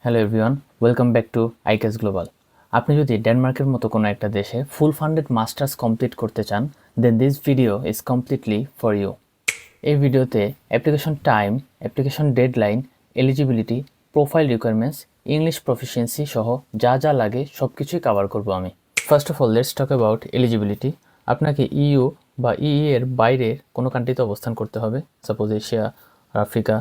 Hello everyone, welcome back to Ikes Global. আপনি যদি ডেনমার্কের মতো কোনো একটা দেশে ফুল ফান্ডেড মাস্টার্স কমপ্লিট করতে চান, then this video is completely for you. এই ভিডিওতে application time, application deadline, eligibility, profile requirements, English proficiency সহ যা যা লাগে সব কিছুই কভার করব আমি। First of all let's talk about eligibility. আপনাকে ইইউ বা ইই এর বাইরে কোনো কান্ট্রিতে অবস্থান করতে হবে, সাপোজ এশিয়া, আফ্রিকা,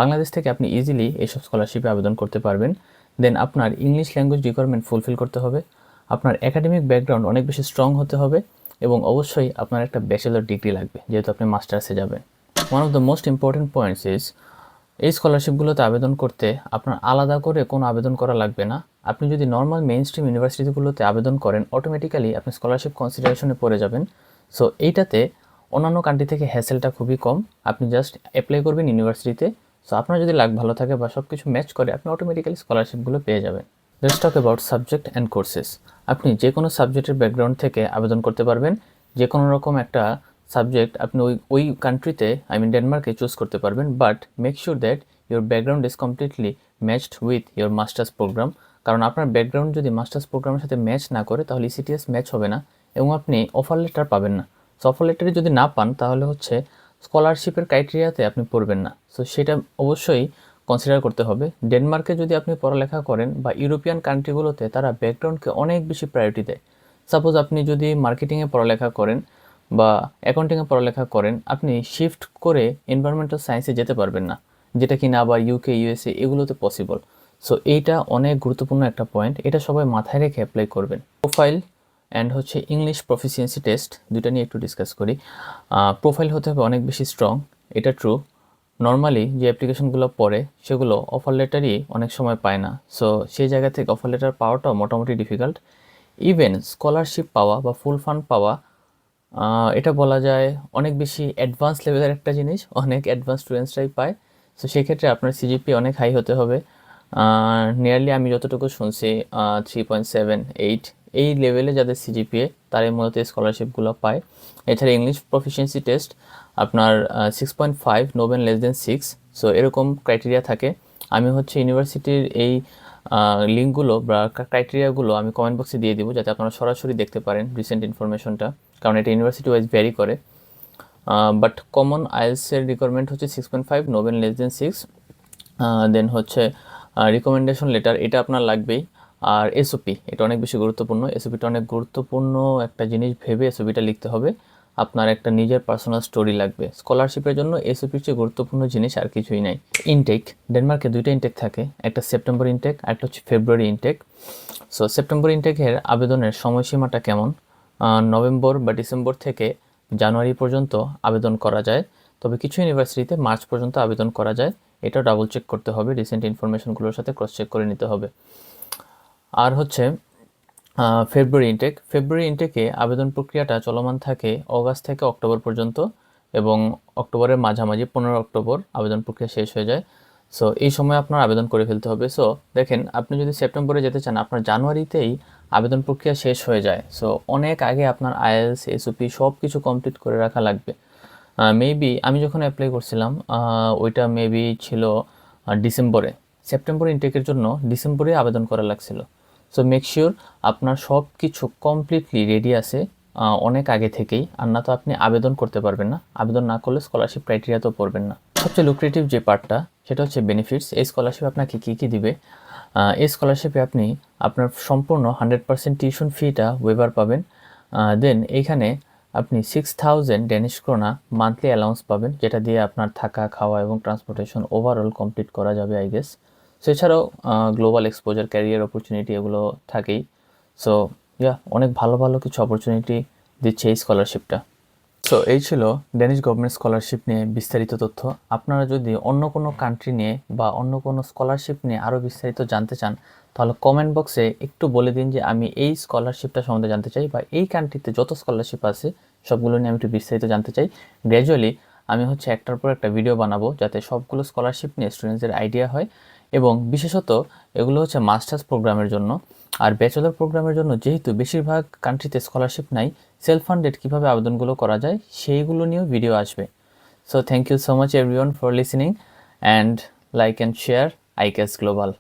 বাংলাদেশ থেকে আপনি ইজিলি এইসব স্কলারশিপে আবেদন করতে পারবেন। দেন আপনার ইংলিশ ল্যাঙ্গুয়েজ রিকোয়ারমেন্ট ফুলফিল করতে হবে, আপনার একাডেমিক ব্যাকগ্রাউন্ড অনেক বেশি স্ট্রং হতে হবে এবং অবশ্যই আপনার একটা ব্যাচেলর ডিগ্রি লাগবে যেহেতু আপনি মাস্টার্সে যাবেন। One of the most important points is এই স্কলারশিপগুলোতে আবেদন করতে আপনার আলাদা করে কোনো আবেদন করা লাগবে না। আপনি যদি নর্মাল মেইন স্ট্রিম ইউনিভার্সিটিগুলোতে আবেদন করেন, অটোমেটিক্যালি আপনি স্কলারশিপ কনসিডারেশনে পড়ে যাবেন। সো এইটাতে অন্যান্য কান্ট্রি থেকে হ্যাসেলটা খুবই কম। আপনি জাস্ট অ্যাপ্লাই করবেন ইউনিভার্সিটিতে। সো আপনার যদি লাক ভালো থাকে বা সব কিছু ম্যাচ করে, আপনি অটোমেটিক্যালি স্কলারশিপগুলো পেয়ে যাবেন। Let's talk about subject and courses. আপনি যে কোনো সাবজেক্টের ব্যাকগ্রাউন্ড থেকে আবেদন করতে পারবেন। যে কোনো রকম একটা সাবজেক্ট আপনি ওই কান্ট্রিতে ডেনমার্কে চুজ করতে পারবেন, but make sure that your background is completely matched with your master's program. কারণ আপনার ব্যাকগ্রাউন্ড যদি মাস্টার্স প্রোগ্রামের সাথে ম্যাচ না করে তাহলে ইসিটিএস ম্যাচ হবে না এবং আপনি অফার লেটার পাবেন না। সো অফার লেটারে যদি না পান তাহলে হচ্ছে স্কলারশিপের ক্রাইটেরিয়াতে আপনি পড়বেন না। সো সেটা অবশ্যই কনসিডার করতে হবে। ডেনমার্কে যদি আপনি পড়ালেখা করেন বা ইউরোপিয়ান কান্ট্রিগুলোতে তারা ব্যাকগ্রাউন্ডকে অনেক বেশি প্রায়োরিটি দেয়। সাপোজ আপনি যদি মার্কেটিংয়ে পড়ালেখা করেন বা অ্যাকাউন্টিংয়ে পড়ালেখা করেন, আপনি শিফট করে এনভায়রনমেন্টাল সায়েন্সে যেতে পারবেন না, যেটা কিনা আবার ইউকে, ইউএসএ এগুলোতে পসিবল। সো এইটা অনেক গুরুত্বপূর্ণ একটা পয়েন্ট, এটা সবাই মাথায় রেখে অ্যাপ্লাই করবেন। প্রোফাইল অ্যান্ড হচ্ছে ইংলিশ প্রফিসিয়েন্সি টেস্ট, দুটা নিয়ে একটু ডিসকাস করি। প্রোফাইল হতে হবে অনেক বেশি স্ট্রং, এটা ট্রু। নর্মালি যে অ্যাপ্লিকেশনগুলো পড়ে সেগুলো অফার লেটারই অনেক সময় পায় না। সো সেই জায়গা থেকে অফার লেটার পাওয়াটাও মোটামুটি ডিফিকাল্ট। ইভেন স্কলারশিপ পাওয়া বা ফুল ফান্ড পাওয়া, এটা বলা যায় অনেক বেশি অ্যাডভান্স লেভেলের একটা জিনিস, অনেক অ্যাডভান্স স্টুডেন্টসরাই পায়। সো সেক্ষেত্রে আপনার সিজিপি অনেক হাই হতে হবে। নিয়ারলি আমি যতটুকু শুনছি 3.78 এই লেভেলে যাদের সিজিপিএ তারাই মূলত এই স্কলারশিপগুলো পায়। এছাড়া ইংলিশ প্রফিসিয়েন্সি টেস্ট আপনার 6.5, no then less than 6। So এরকম ক্রাইটেরিয়া থাকে। আমি হচ্ছে ইউনিভার্সিটির এই লিঙ্কগুলো বা ক্রাইটেরিয়াগুলো আমি কমেন্ট বক্সে দিয়ে দিব যাতে আপনারা সরাসরি দেখতে পারেন রিসেন্ট ইনফরমেশনটা, কারণ এটা ইউনিভার্সিটি ওয়াইজ ভ্যারি করে। বাট কমন আইএলসের রিকোয়ারমেন্ট হচ্ছে 6.5, নো দেন লেস দেন 6। দেন হচ্ছে রিকমেন্ডেশন লেটার, এটা আপনার লাগবেই। আর এসওপি, এটা অনেক বেশি গুরুত্বপূর্ণ। এসওপিটা অনেক গুরুত্বপূর্ণ একটা জিনিস ভেবে এসওপিটা লিখতে হবে। আপনার একটা নিজের পার্সোনাল স্টোরি লাগবে। স্কলারশিপের জন্য এসওপির চেয়ে গুরুত্বপূর্ণ জিনিস আর কিছুই নাই। ইনটেক, ডেনমার্কে দুইটা ইনটেক থাকে, একটা সেপ্টেম্বর ইনটেক আর একটা হচ্ছে ফেব্রুয়ারি ইনটেক। সো সেপ্টেম্বর ইনটেকের আবেদনের সময়সীমাটা কেমন? নভেম্বর বা ডিসেম্বর থেকে জানুয়ারি পর্যন্ত আবেদন করা যায়, তবে কিছু ইউনিভার্সিটিতে মার্চ পর্যন্ত আবেদন করা যায়। এটাও ডাবল চেক করতে হবে, রিসেন্ট ইনফরমেশনগুলোর সাথে ক্রস চেক করে নিতে হবে। আর হচ্ছে ফেব্রুয়ারি ইনটেকে আবেদন প্রক্রিয়াটা চলমান থাকে অগাস্ট থেকে অক্টোবর পর্যন্ত এবং অক্টোবরের মাঝামাঝি 15 অক্টোবর আবেদন প্রক্রিয়া শেষ হয়ে যায়। সো এই সময় আপনার আবেদন করে ফেলতে হবে। সো দেখেন, আপনি যদি সেপ্টেম্বরে যেতে চান আপনার জানুয়ারিতেই আবেদন প্রক্রিয়া শেষ হয়ে যায়। সো অনেক আগে আপনার আইএলস, এসওপি সব কিছু কমপ্লিট করে রাখা লাগবে। মেবি আমি যখন অ্যাপ্লাই করছিলাম ওইটা মেবি ছিল ডিসেম্বরে। সেপ্টেম্বর ইনটেকের জন্য ডিসেম্বরে আবেদন করা লাগছিল। সো মেক শিওর আপনার সব কিছু কমপ্লিটলি রেডি আছে অনেক আগে থেকেই, আর না তো আপনি আবেদন করতে পারবেন না। আবেদন না করলে স্কলারশিপ ক্রাইটেরিয়াতেও পড়বেন না। সবচেয়ে লুক্রেটিভ যে পার্টটা সেটা হচ্ছে বেনিফিটস। এই স্কলারশিপ আপনাকে কী কী দিবে? এই স্কলারশিপে আপনি আপনার সম্পূর্ণ 100% টিউশন ফিটা ওয়েভার পাবেন। দেন এইখানে আপনি 6000 ড্যানিশ ক্রোনা মান্থলি অ্যালাউন্স পাবেন, যেটা দিয়ে আপনার থাকা, খাওয়া এবং ট্রান্সপোর্টেশন ওভারঅল কমপ্লিট করা যাবে আই গেস। সো এছাড়াও গ্লোবাল এক্সপোজার, ক্যারিয়ার অপরচুনিটি এগুলো থাকেই। সো অনেক ভালো ভালো কিছু অপরচুনিটি দিচ্ছে এই স্কলারশিপটা। সো এই ছিল ড্যানিশ গভর্নমেন্ট স্কলারশিপ নিয়ে বিস্তারিত তথ্য। আপনারা যদি অন্য কোনো কান্ট্রি নিয়ে বা অন্য কোনো স্কলারশিপ নিয়ে আরও বিস্তারিত জানতে চান তাহলে কমেন্ট বক্সে একটু বলে দিন যে আমি এই স্কলারশিপটা সম্বন্ধে জানতে চাই বা এই কান্ট্রিতে যত স্কলারশিপ আছে সবগুলো নিয়ে আমি একটু বিস্তারিত জানতে চাই। গ্র্যাজুয়ালি আমি হচ্ছে একটার পর একটা ভিডিও বানাবো যাতে সবগুলো স্কলারশিপ নিয়ে স্টুডেন্টসদের আইডিয়া হয়, এবং বিশেষত এগুলো হচ্ছে মাস্টার্স প্রোগ্রামের জন্য। আর ব্যাচেলর প্রোগ্রামের জন্য যেহেতু বেশিরভাগ কান্ট্রিতে স্কলারশিপ নাই, সেলফ ফান্ডেড কীভাবে আবেদনগুলো করা যায় সেইগুলো নিয়েও ভিডিও আসবে। So thank you so much everyone for listening and like and share Ikes global.